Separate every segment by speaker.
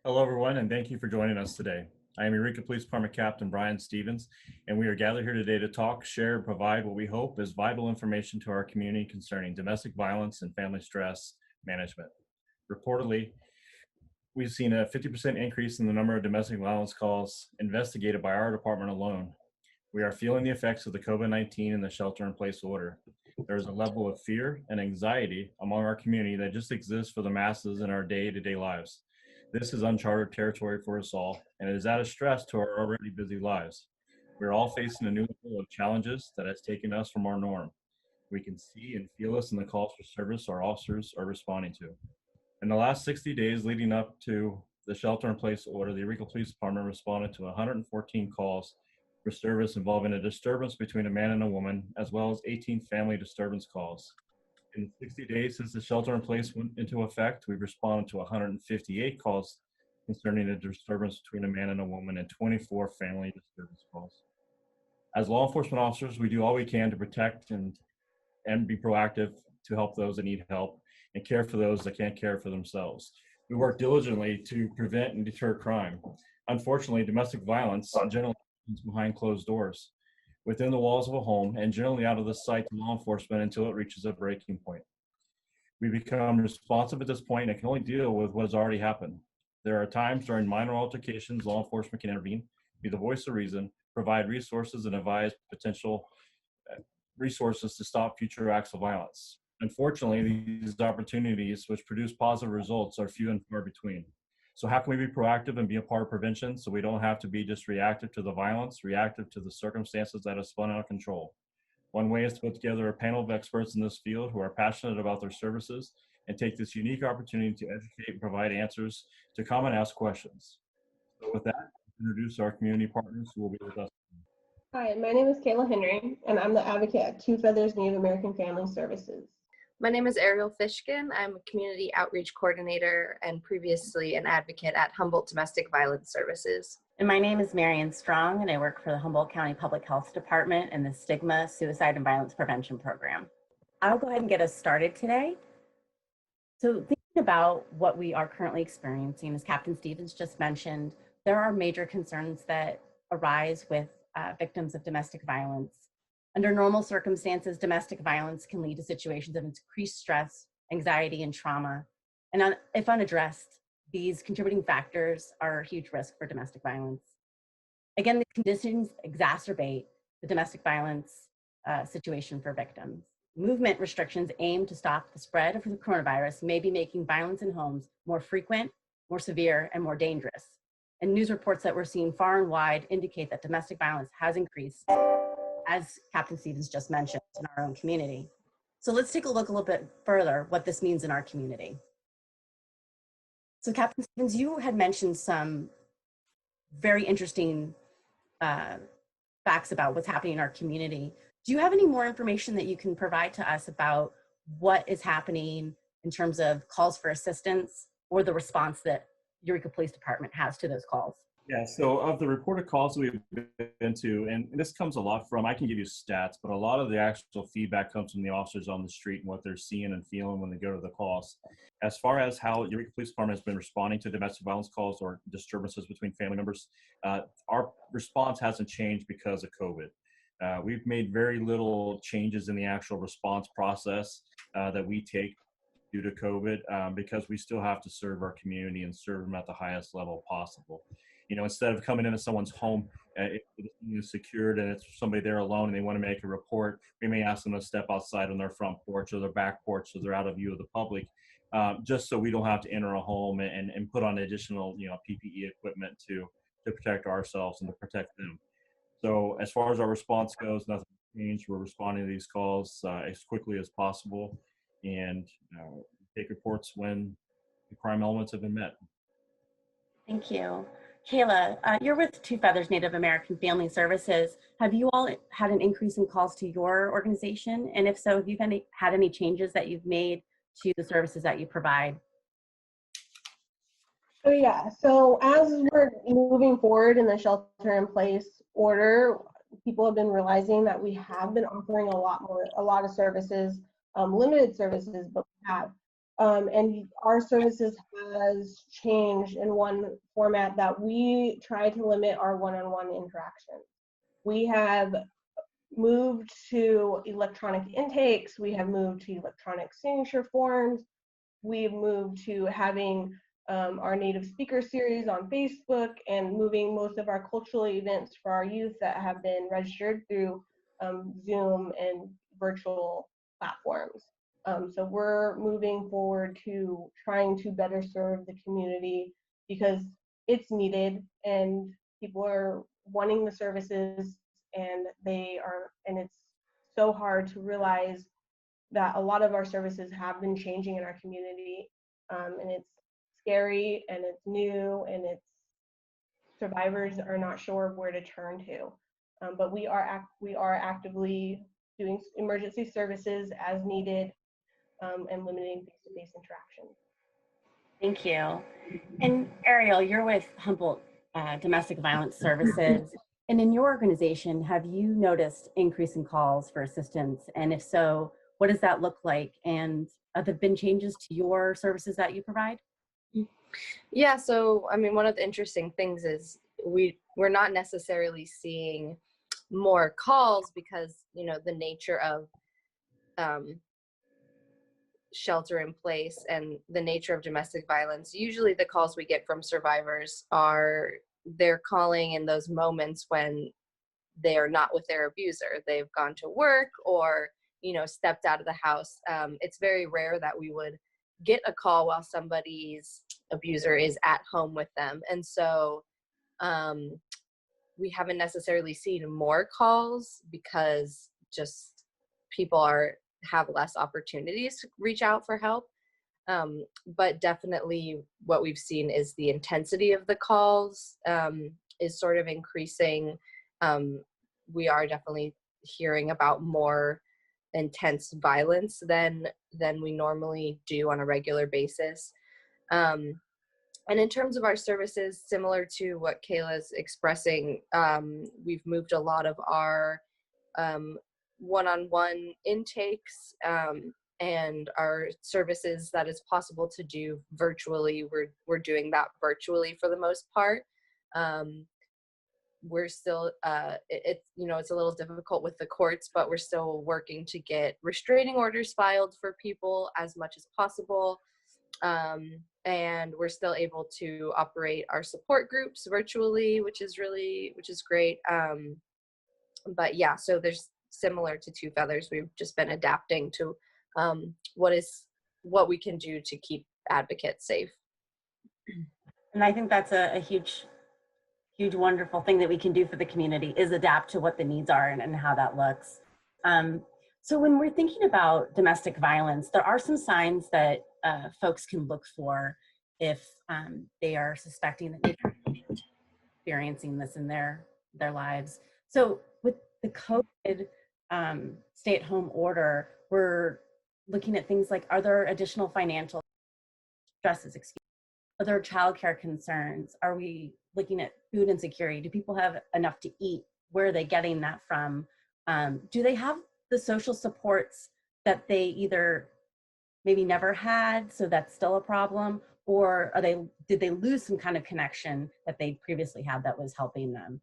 Speaker 1: Hello, everyone, and thank you for joining us today. I am Eureka Police Department Captain Brian Stevens, and we are gathered here today to talk, share, and provide what we hope is vital information to our community concerning domestic violence and family stress management. Reportedly, we've seen a 50% increase in the number of domestic violence calls investigated by our department alone. We are feeling the effects of the COVID-19 and the shelter-in-place order. There is a level of fear and anxiety among our community that just exists for the masses in our day-to-day lives. This is uncharted territory for us all, and it is added stress to our already busy lives. We're all facing a new level of challenges that has taken us from our norm. We can see and feel this in the calls for service our officers are responding to. In the last 60 days leading up to the shelter-in-place order, the Eureka Police Department responded to 114 calls for service involving a disturbance between a man and a woman, as well as 18 family disturbance calls. In 60 days since the shelter-in-place went into effect, we've responded to 158 calls concerning a disturbance between a man and a woman and 24 family disturbance calls. As law enforcement officers, we do all we can to protect and be proactive to help those that need help and care for those that can't care for themselves. We work diligently to prevent and deter crime. Unfortunately, domestic violence generally happens behind closed doors, within the walls of a home, and generally out of the sight of law enforcement until it reaches a breaking point. We become responsive at this point and can only deal with what has already happened. There are times during minor altercations, law enforcement can intervene, be the voice of reason, provide resources, and advise potential resources to stop future acts of violence. Unfortunately, these opportunities, which produce positive results, are few and far between. So how can we be proactive and be a part of prevention so we don't have to be just reactive to the violence, reactive to the circumstances that have spun out of control? One way is to put together a panel of experts in this field who are passionate about their services and take this unique opportunity to educate and provide answers to common asked questions. So with that, introduce our community partners who will be with us.
Speaker 2: Hi, my name is Kayla Henry, and I'm the advocate at Two Feathers Native American Family Services.
Speaker 3: My name is Ariel Fishkin. I'm a community outreach coordinator and previously an advocate at Humboldt Domestic Violence Services.
Speaker 4: And my name is Marion Strong, and I work for the Humboldt County Public Health Department and the Stigma, Suicide, and Violence Prevention Program. I'll go ahead and get us started today. So thinking about what we are currently experiencing, as Captain Stevens just mentioned, there are major concerns that arise with victims of domestic violence. Under normal circumstances, domestic violence can lead to situations of increased stress, anxiety, and trauma. And if unaddressed, these contributing factors are a huge risk for domestic violence. Again, the conditions exacerbate the domestic violence situation for victims. Movement restrictions aimed to stop the spread of the coronavirus may be making violence in homes more frequent, more severe, and more dangerous. And news reports that we're seeing far and wide indicate that domestic violence has increased, as Captain Stevens just mentioned, in our own community. So let's take a look a little bit further what this means in our community. So Captain Stevens, you had mentioned some very interesting facts about what's happening in our community. Do you have any more information that you can provide to us about what is happening in terms of calls for assistance or the response that Eureka Police Department has to those calls?
Speaker 1: Yeah, so of the reported calls we've been to, and this comes a lot from, I can give you stats, but a lot of the actual feedback comes from the officers on the street and what they're seeing and feeling when they go to the calls. As far as how Eureka Police Department has been responding to domestic violence calls or disturbances between family members, our response hasn't changed because of COVID. We've made very little changes in the actual response process that we take due to COVID because we still have to serve our community and serve them at the highest level possible. You know, instead of coming into someone's home, if it's secured and it's somebody there alone and they want to make a report, we may ask them to step outside on their front porch or their back porch so they're out of view of the public, just so we don't have to enter a home and put on additional, PPE equipment to protect ourselves and to protect them. So as far as our response goes, nothing changed. We're responding to these calls as quickly as possible and take reports when the crime elements have been met.
Speaker 4: Thank you. Kayla, you're with Two Feathers Native American Family Services. Have you all had an increase in calls to your organization? And if so, have you had any changes that you've made to the services that you provide?
Speaker 2: So yeah, so as we're moving forward in the shelter-in-place order, people have been realizing that we have been offering a lot of services, limited services, but we have. And our services has changed in one format that we try to limit our one-on-one interactions. We have moved to electronic intakes. We have moved to electronic signature forms. We've moved to having our native speaker series on Facebook and moving most of our cultural events for our youth that have been registered through Zoom and virtual platforms. So we're moving forward to trying to better serve the community because it's needed and people are wanting the services and it's so hard to realize that a lot of our services have been changing in our community, and it's scary and it's new and it's survivors are not sure where to turn to. But we are actively doing emergency services as needed, and limiting face-to-face interactions.
Speaker 4: Thank you. And Ariel, you're with Humboldt Domestic Violence Services. And in your organization, have you noticed increase in calls for assistance? And if so, what does that look like? And have there been changes to your services that you provide?
Speaker 3: Yeah, so I mean, one of the interesting things is we're not necessarily seeing more calls because, you know, the nature of shelter in place and the nature of domestic violence. Usually the calls we get from survivors are they're calling in those moments when they are not with their abuser. They've gone to work or, you know, stepped out of the house. It's very rare that we would get a call while somebody's abuser is at home with them. And so we haven't necessarily seen more calls because just people have less opportunities to reach out for help. But definitely what we've seen is the intensity of the calls is sort of increasing. We are definitely hearing about more intense violence than we normally do on a regular basis. And in terms of our services, similar to what Kayla's expressing, we've moved a lot of our one-on-one intakes and our services that is possible to do virtually. We're doing that virtually for the most part. We're still, it's a little difficult with the courts, but we're still working to get restraining orders filed for people as much as possible. And we're still able to operate our support groups virtually, which is great. But yeah, so there's similar to Two Feathers, we've just been adapting to what we can do to keep advocates safe.
Speaker 4: And I think that's a huge, wonderful thing that we can do for the community is adapt to what the needs are and how that looks. So when we're thinking about domestic violence, there are some signs that folks can look for if they are suspecting that they're experiencing this in their lives. So with the COVID stay-at-home order, we're looking at things like, are there additional financial stresses, are there childcare concerns? Are we looking at food insecurity? Do people have enough to eat? Where are they getting that from? Do they have the social supports that they either maybe never had, so that's still a problem, or did they lose some kind of connection that they previously had that was helping them?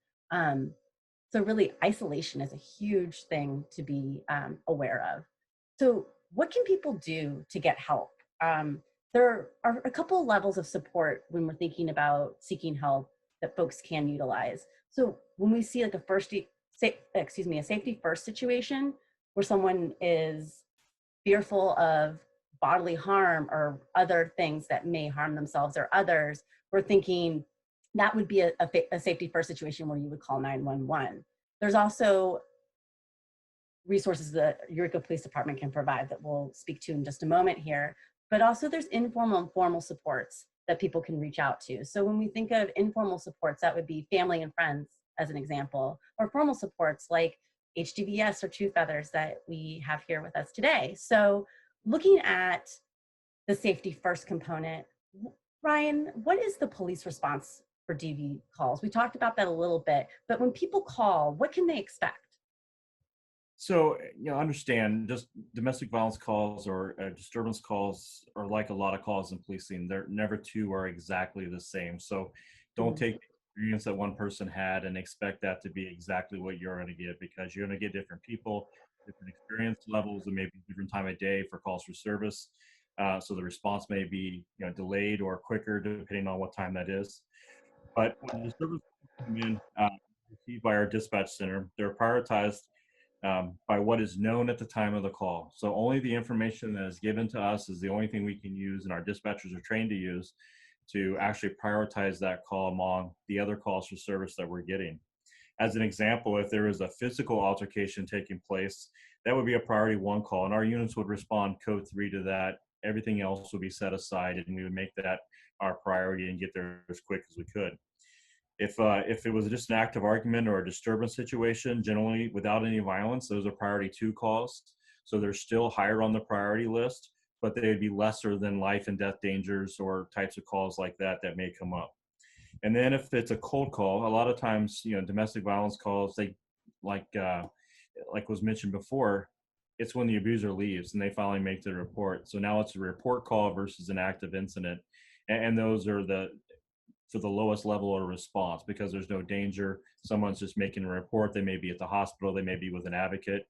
Speaker 4: So really, isolation is a huge thing to be aware of. So what can people do to get help? There are a couple of levels of support when we're thinking about seeking help that folks can utilize. So when we see like a safety first situation where someone is fearful of bodily harm or other things that may harm themselves or others, we're thinking that would be a safety first situation where you would call 911. There's also resources that Eureka Police Department can provide that we'll speak to in just a moment here, but also there's informal and formal supports that people can reach out to. So when we think of informal supports, that would be family and friends as an example, or formal supports like HDVS or Two Feathers that we have here with us today. So looking at the safety first component, Ryan, what is the police response for DV calls? We talked about that a little bit, but when people call, what can they expect?
Speaker 1: So, understand just domestic violence calls or disturbance calls are like a lot of calls in policing. They're never two are exactly the same. So, don't
Speaker 4: Mhm.
Speaker 1: take the experience that one person had and expect that to be exactly what you're going to get, because you're going to get different people, different experience levels, and maybe different time of day for calls for service. So the response may be delayed or quicker depending on what time that is. But when the disturbance calls come in, received by our dispatch center, they're prioritized by what is known at the time of the call. So only the information that is given to us is the only thing we can use, and our dispatchers are trained to use to actually prioritize that call among the other calls for service that we're getting. As an example, if there is a physical altercation taking place, that would be a priority one call, and our units would respond code 3 to that. Everything else would be set aside, and we would make that our priority and get there as quick as we could. If it was just an active argument or a disturbance situation, generally without any violence, those are priority two calls. So they're still higher on the priority list, but they'd be lesser than life and death dangers or types of calls like that that may come up. And then if it's a cold call, a lot of times, domestic violence calls, they like was mentioned before, it's when the abuser leaves and they finally make the report. So now it's a report call versus an active incident, and those are for the lowest level of response because there's no danger. Someone's just making a report. They may be at the hospital. They may be with an advocate.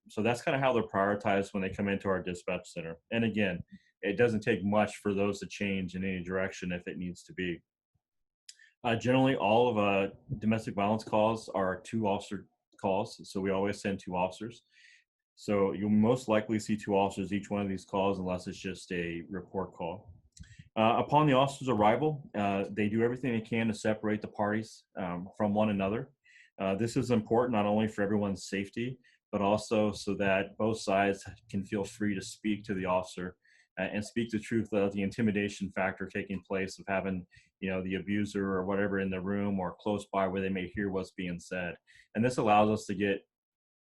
Speaker 1: So that's kind of how they're prioritized when they come into our dispatch center. And again, it doesn't take much for those to change in any direction if it needs to be. Generally, all of domestic violence calls are two officer calls. So we always send two officers. So you'll most likely see two officers each one of these calls unless it's just a report call. Upon the officer's arrival, they do everything they can to separate the parties from one another. This is important not only for everyone's safety, but also so that both sides can feel free to speak to the officer and speak the truth of the intimidation factor taking place of having, the abuser or whatever in the room or close by where they may hear what's being said. And this allows us to get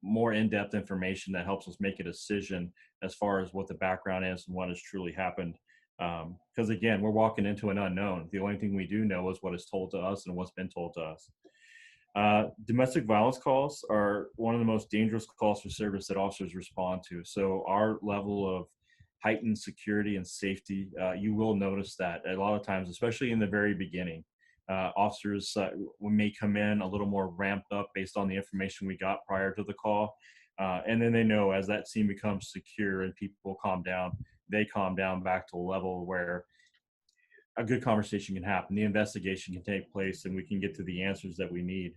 Speaker 1: more in-depth information that helps us make a decision as far as what the background is and what has truly happened. Because again, we're walking into an unknown. The only thing we do know is what is told to us and what's been told to us. Domestic violence calls are one of the most dangerous calls for service that officers respond to. So our level of heightened security and safety, you will notice that a lot of times, especially in the very beginning, officers may come in a little more ramped up based on the information we got prior to the call. And then they know as that scene becomes secure and people calm down, they calm down back to a level where a good conversation can happen, the investigation can take place, and we can get to the answers that we need.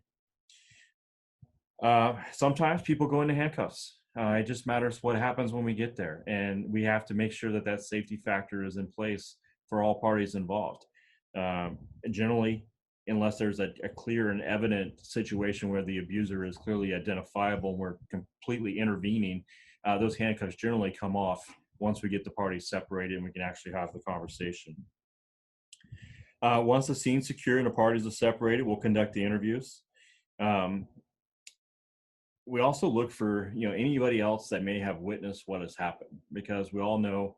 Speaker 1: Sometimes people go into handcuffs. It just matters what happens when we get there, and we have to make sure that that safety factor is in place for all parties involved. Generally, unless there's a clear and evident situation where the abuser is clearly identifiable and we're completely intervening, those handcuffs generally come off once we get the parties separated and we can actually have the conversation. Once the scene's secure and the parties are separated, we'll conduct the interviews. We also look for anybody else that may have witnessed what has happened, because we all know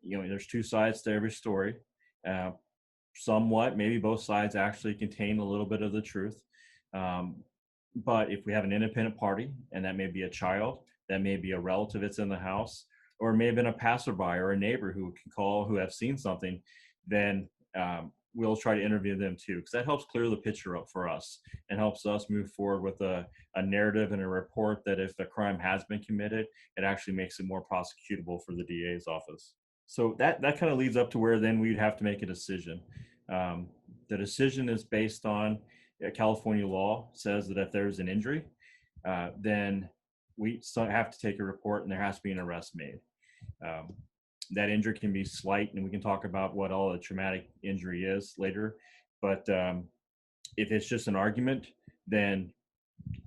Speaker 1: there's two sides to every story. Somewhat, maybe both sides actually contain a little bit of the truth. But if we have an independent party, and that may be a child, that may be a relative that's in the house, or it may have been a passerby or a neighbor who can call who have seen something, then we'll try to interview them too, because that helps clear the picture up for us and helps us move forward with a narrative and a report that if the crime has been committed, it actually makes it more prosecutable for the DA's office. So that kind of leads up to where then we'd have to make a decision. The decision is based on California law says that if there's an injury, then we have to take a report and there has to be an arrest made. That injury can be slight, and we can talk about what all a traumatic injury is later. But if it's just an argument, then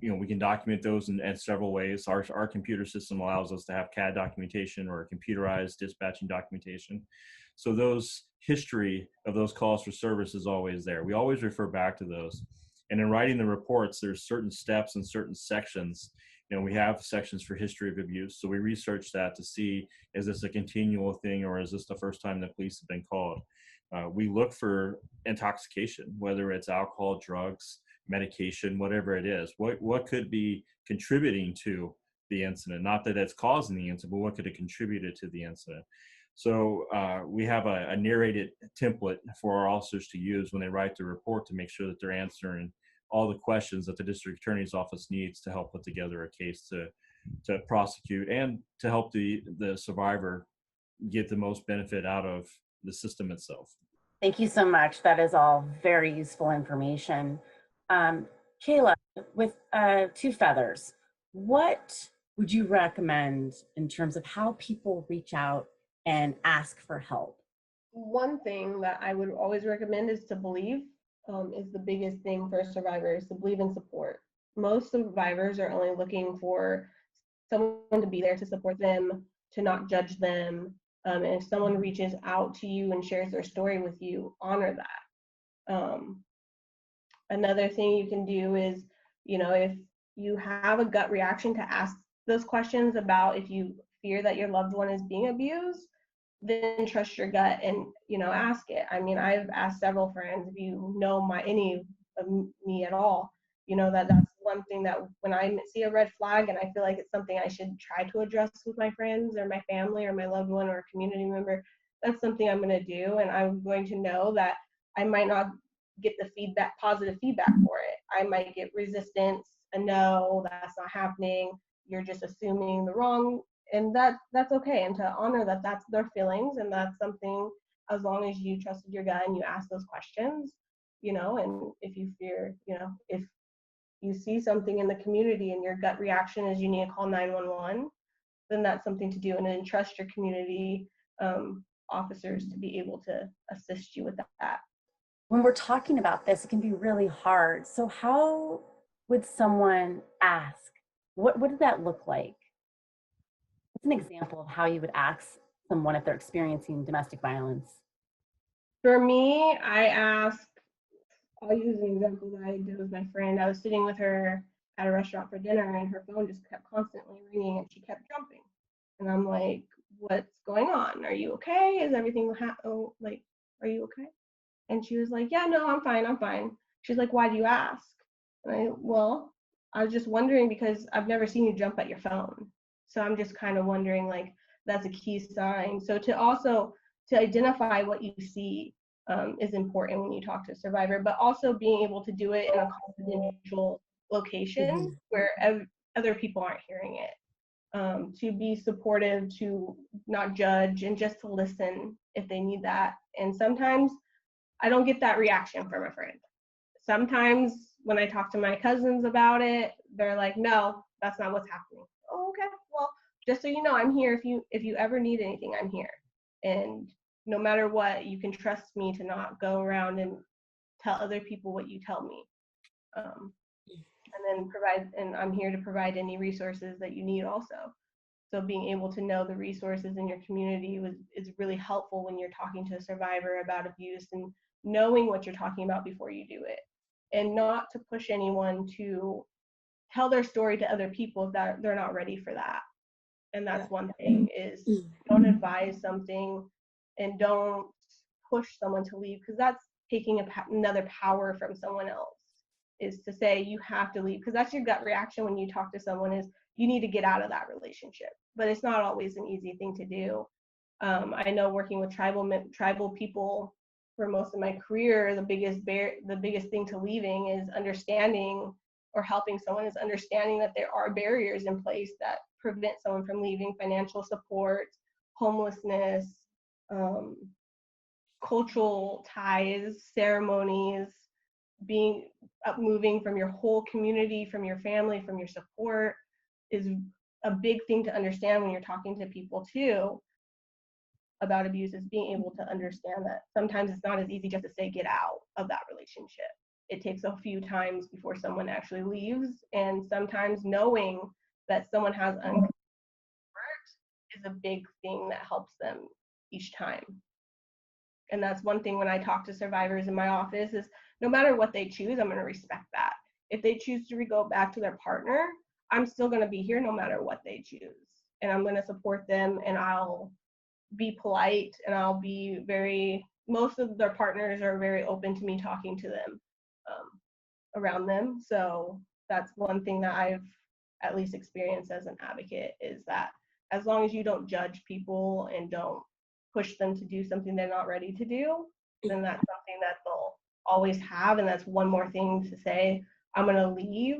Speaker 1: we can document those in several ways. Our computer system allows us to have CAD documentation or computerized dispatching documentation. So those history of those calls for service is always there. We always refer back to those. And in writing the reports, there's certain steps and certain sections. We have sections for history of abuse. So we research that to see, is this a continual thing or is this the first time the police have been called? We look for intoxication, whether it's alcohol, drugs, medication, whatever it is. What could be contributing to the incident? Not that it's causing the incident, but what could have contributed to the incident? So we have a narrated template for our officers to use when they write the report to make sure that they're answering all the questions that the district attorney's office needs to help put together a case to prosecute and to help the survivor get the most benefit out of the system itself.
Speaker 4: Thank you so much. That is all very useful information. Kayla, with Two Feathers, what would you recommend in terms of how people reach out and ask for help?
Speaker 2: One thing that I would always recommend is to believe, is the biggest thing for survivors, to believe in support. Most survivors are only looking for someone to be there to support them, to not judge them. And if someone reaches out to you and shares their story with you, honor that. Another thing you can do is, if you have a gut reaction, to ask those questions about if you fear that your loved one is being abused, then trust your gut and, ask it. I mean, I've asked several friends, if you know any of me at all, that's one thing that when I see a red flag and I feel like it's something I should try to address with my friends or my family or my loved one or a community member, that's something I'm going to do. And I'm going to know that I might not get the positive feedback for it. I might get resistance, a no, that's not happening, you're just assuming the wrong, and that's okay. And to honor that that's their feelings, and that's something, as long as you trusted your gut and you ask those questions, and if you fear, if you see something in the community and your gut reaction is you need to call 911, then that's something to do, and then trust your community officers to be able to assist you with that.
Speaker 4: When we're talking about this, it can be really hard. So how would someone ask? What does that look like? What's an example of how you would ask someone if they're experiencing domestic violence?
Speaker 2: For me, I'll use an example that I did with my friend. I was sitting with her at a restaurant for dinner and her phone just kept constantly ringing and she kept jumping. And I'm like, what's going on? Are you okay? Is everything are you okay? And she was like, yeah, no, I'm fine. She's like, why do you ask? And I was just wondering because I've never seen you jump at your phone. So I'm just kind of wondering, like, that's a key sign. So to identify what you see is important when you talk to a survivor, but also being able to do it in a confidential location where other people aren't hearing it. To be supportive, to not judge, and just to listen if they need that. And sometimes I don't get that reaction from a friend. Sometimes when I talk to my cousins about it, they're like, no, that's not what's happening. Oh, okay. Well, just so you know, I'm here if you ever need anything, I'm here. And no matter what, you can trust me to not go around and tell other people what you tell me. And I'm here to provide any resources that you need also. So being able to know the resources in your community is really helpful when you're talking to a survivor about abuse, and knowing what you're talking about before you do it, and not to push anyone to tell their story to other people that they're not ready for that. And that's one thing, is don't advise something and don't push someone to leave, because that's taking another power from someone else, is to say you have to leave, because that's your gut reaction when you talk to someone, is you need to get out of that relationship. But it's not always an easy thing to do. I know working with tribal people for most of my career, the biggest thing to leaving is understanding, or helping someone is understanding that there are barriers in place that prevent someone from leaving: financial support, homelessness, cultural ties, ceremonies, moving from your whole community, from your family, from your support, is a big thing to understand when you're talking to people too about abuse, is being able to understand that sometimes it's not as easy just to say get out of that relationship. It takes a few times before someone actually leaves, and sometimes knowing that someone has unconditional support is a big thing that helps them each time. And that's one thing when I talk to survivors in my office, is no matter what they choose, I'm going to respect that. If they choose to go back to their partner, I'm still going to be here no matter what they choose. And I'm going to support them, and I'll be polite, and I'll be most of their partners are very open to me talking to them. around them. So that's one thing that I've at least experienced as an advocate, is that as long as you don't judge people and don't push them to do something they're not ready to do, then that's something that they'll always have. And that's one more thing to say, I'm going to leave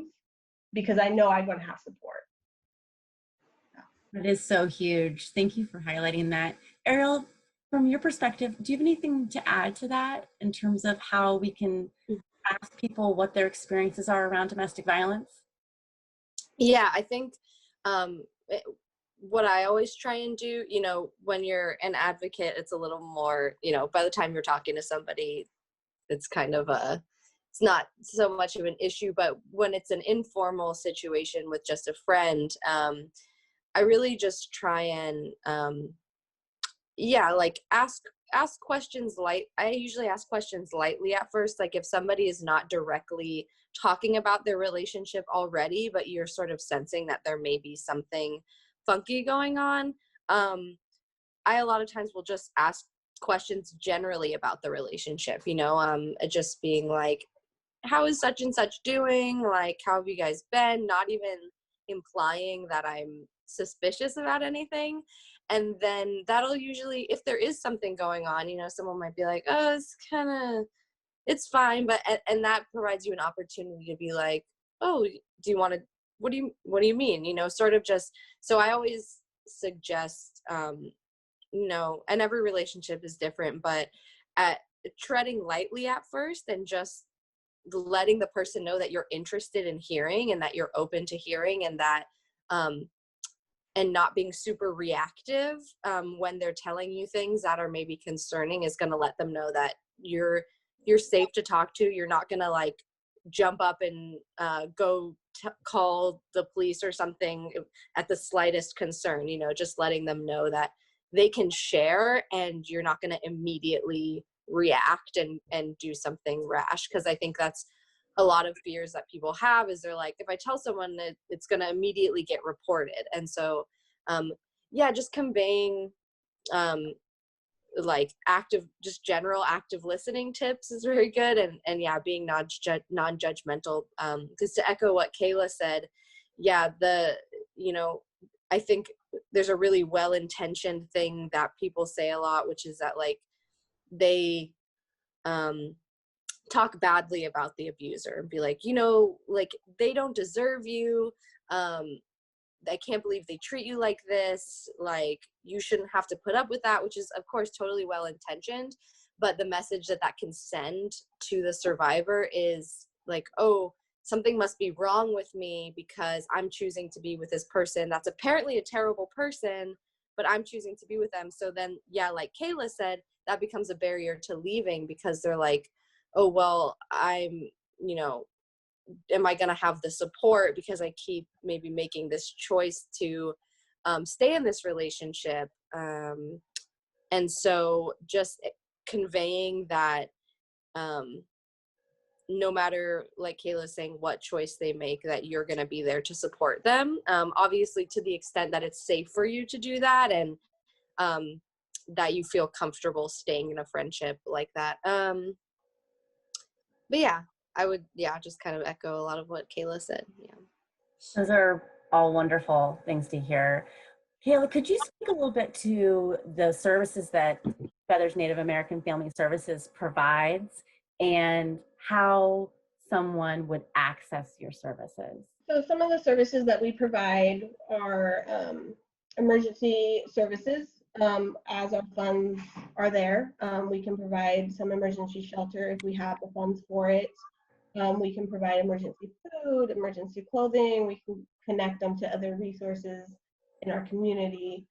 Speaker 2: because I know I'm going to have support.
Speaker 4: That is so huge. Thank you for highlighting that. Ariel, from your perspective, do you have anything to add to that in terms of how we can ask people what their experiences are around domestic violence?
Speaker 3: Yeah, I think what I always try and do, when you're an advocate, it's a little more, by the time you're talking to somebody, it's kind of it's not so much of an issue. But when it's an informal situation with just a friend, I really just try and ask questions I usually ask questions lightly at first. Like if somebody is not directly talking about their relationship already, but you're sort of sensing that there may be something funky going on, I a lot of times will just ask questions generally about the relationship, just being like, how is such and such doing? Like, how have you guys been? Not even implying that I'm suspicious about anything. And then that'll usually, if there is something going on, someone might be like, oh, it's fine. But, and that provides you an opportunity to be like, oh, do you want to, what do you mean? Sort of just, so I always suggest, and every relationship is different, but at treading lightly at first and just letting the person know that you're interested in hearing and that you're open to hearing, and that, and not being super reactive when they're telling you things that are maybe concerning, is going to let them know that you're safe to talk to. You're not going to like jump up and go call the police or something at the slightest concern, just letting them know that they can share and you're not going to immediately react and do something rash. Because I think that's a lot of fears that people have, is they're like, if I tell someone that it's going to immediately get reported. And so, just conveying like just general active listening tips is very good. And being non-judgmental, because to echo what Kayla said, I think there's a really well-intentioned thing that people say a lot, which is that like they talk badly about the abuser and be like, like they don't deserve you. I can't believe they treat you like this. Like you shouldn't have to put up with that, which is of course totally well-intentioned. But the message that can send to the survivor is like, oh, something must be wrong with me because I'm choosing to be with this person that's apparently a terrible person, but I'm choosing to be with them. So then, like Kayla said, that becomes a barrier to leaving, because they're like, oh, well, I'm, am I going to have the support because I keep maybe making this choice to stay in this relationship? And so just conveying that no matter, like Kayla's saying, what choice they make, that you're going to be there to support them. Obviously, to the extent that it's safe for you to do that, and that you feel comfortable staying in a friendship like that. But I would, just kind of echo a lot of what Kayla said. Yeah.
Speaker 4: Those are all wonderful things to hear. Kayla, could you speak a little bit to the services that Feathers Native American Family Services provides and how someone would access your services?
Speaker 2: So some of the services that we provide are emergency services. As our funds are there, we can provide some emergency shelter if we have the funds for it. We can provide emergency food, emergency clothing. We can connect them to other resources in our community.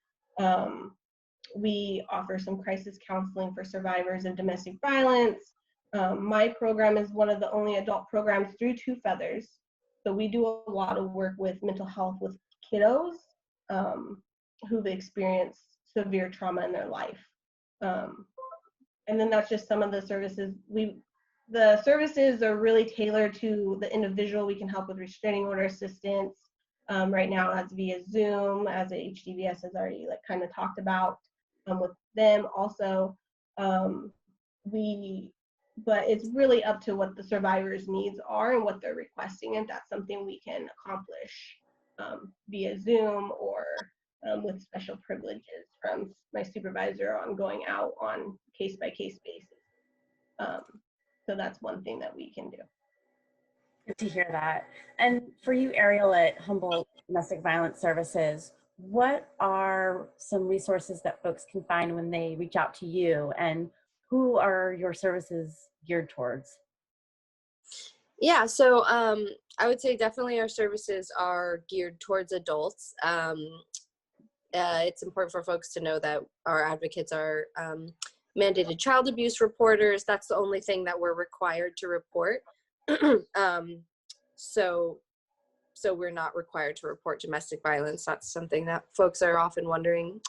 Speaker 2: We offer some crisis counseling for survivors of domestic violence. My program is one of the only adult programs through Two Feathers. So we do a lot of work with mental health with kiddos who've experienced severe trauma in their life. And then that's just some of the services. The services are really tailored to the individual. We can help with restraining order assistance. Right now that's via Zoom, as HDVS has already kind of talked about with them. Also, we but it's really up to what the survivors' needs are and what they're requesting, and that's something we can accomplish via Zoom or with special privileges from my supervisor on going out on case-by-case basis. So that's one thing that we can do.
Speaker 4: Good to hear that. And for you, Ariel, at Humboldt Domestic Violence Services, what are some resources that folks can find when they reach out to you, and who are your services geared towards?
Speaker 3: Yeah, so I would say definitely our services are geared towards adults. It's important for folks to know that our advocates are mandated child abuse reporters. That's the only thing that we're required to report. So we're not required to report domestic violence. That's something that folks are often wondering.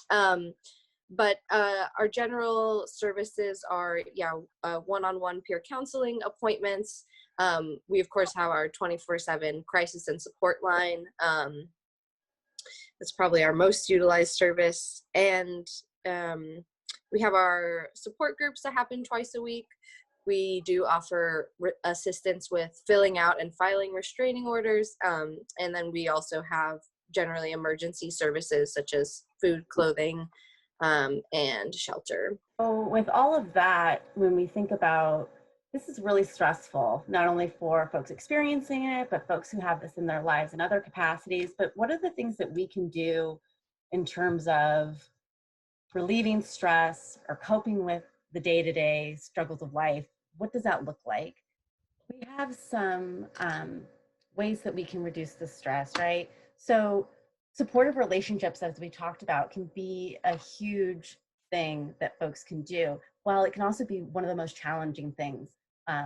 Speaker 3: But our general services are, one-on-one peer counseling appointments. We, of course, have our 24/7 crisis and support line. That's probably our most utilized service. And we have our support groups that happen twice a week. We do offer assistance with filling out and filing restraining orders. And then we also have generally emergency services such as food, clothing, and shelter.
Speaker 4: So with all of that, when we think about, this is really stressful, not only for folks experiencing it, but folks who have this in their lives in other capacities. But what are the things that we can do in terms of relieving stress or coping with the day-to-day struggles of life? What does that look like? We have some ways that we can reduce the stress, right? So supportive relationships, as we talked about, can be a huge thing that folks can do, while it can also be one of the most challenging things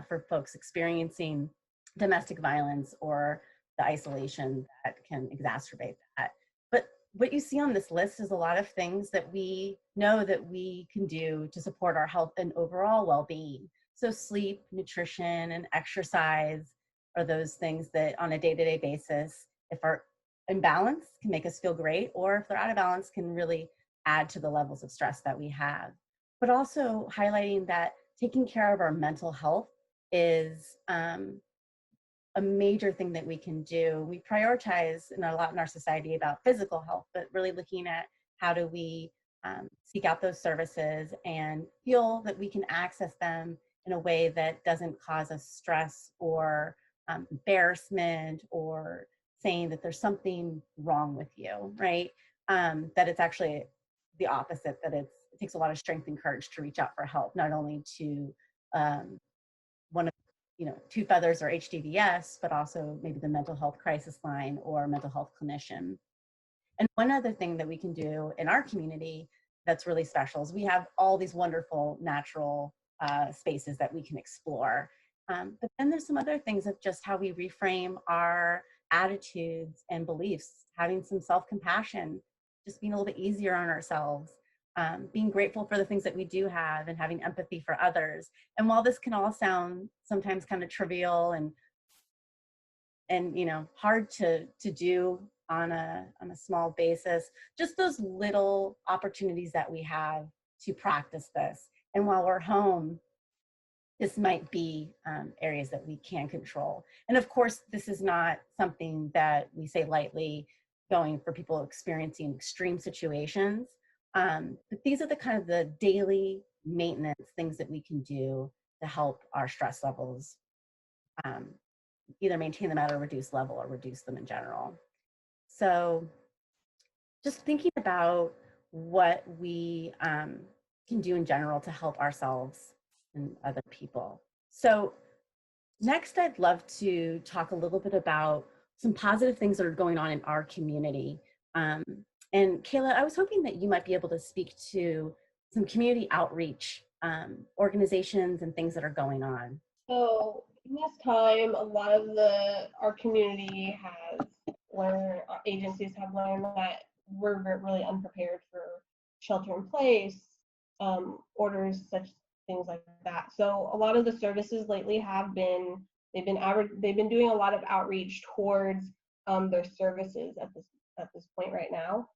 Speaker 4: for folks experiencing domestic violence or the isolation that can exacerbate that. But what you see on this list is a lot of things that we know that we can do to support our health and overall well-being. So sleep, nutrition, and exercise are those things that on a day-to-day basis, if our in balance, can make us feel great, or if they're out of balance, can really add to the levels of stress that we have. But also highlighting that taking care of our mental health is a major thing that we can do. We prioritize a lot in our society about physical health, but really looking at how do we seek out those services and feel that we can access them in a way that doesn't cause us stress or embarrassment or saying that there's something wrong with you, right? That it's actually the opposite, that it takes a lot of strength and courage to reach out for help, not only to one of, Two Feathers or HDVS, but also maybe the mental health crisis line or mental health clinician. And one other thing that we can do in our community that's really special is we have all these wonderful natural spaces that we can explore. But then there's some other things of just how we reframe our attitudes and beliefs, having some self-compassion, just being a little bit easier on ourselves, being grateful for the things that we do have and having empathy for others. And while this can all sound sometimes kind of trivial and hard to do on a small basis, just those little opportunities that we have to practice this. And while we're home, this might be areas that we can control. And of course, this is not something that we say lightly, going for people experiencing extreme situations. But these are the kind of the daily maintenance things that we can do to help our stress levels either maintain them at a reduced level or reduce them in general. So just thinking about what we can do in general to help ourselves and other people. So next, I'd love to talk a little bit about some positive things that are going on in our community. And Kayla, I was hoping that you might be able to speak to some community outreach organizations and things that are going on.
Speaker 2: So in this time, a lot of our community has learned, agencies have learned that we're really unprepared for shelter in place, orders, such things like that. So a lot of the services lately they've been doing a lot of outreach towards their services at this point right now.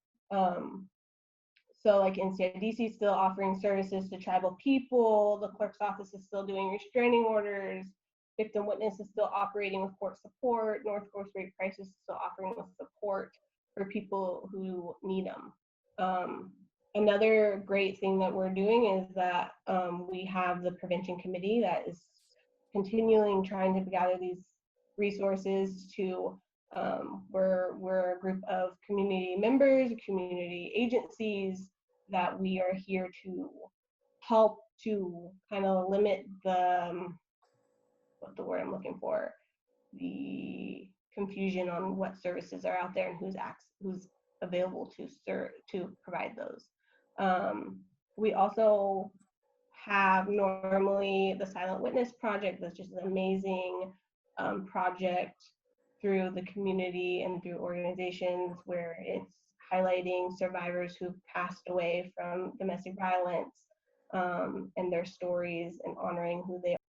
Speaker 2: So like NCIDC is still offering services to tribal people. The clerk's office is still doing restraining orders. Victim Witness is still operating with court support. North Coast Rape Crisis is still offering with support for people who need them. Another great thing that we're doing is that we have the prevention committee that is continuing trying to gather these resources to we're a group of community members, community agencies that we are here to help to kind of limit the what the word I'm looking for, the confusion on what services are out there and who's available to provide those. We also have normally the Silent Witness Project, that's just an amazing project through the community and through organizations where it's highlighting survivors who've passed away from domestic violence and their stories and honoring who they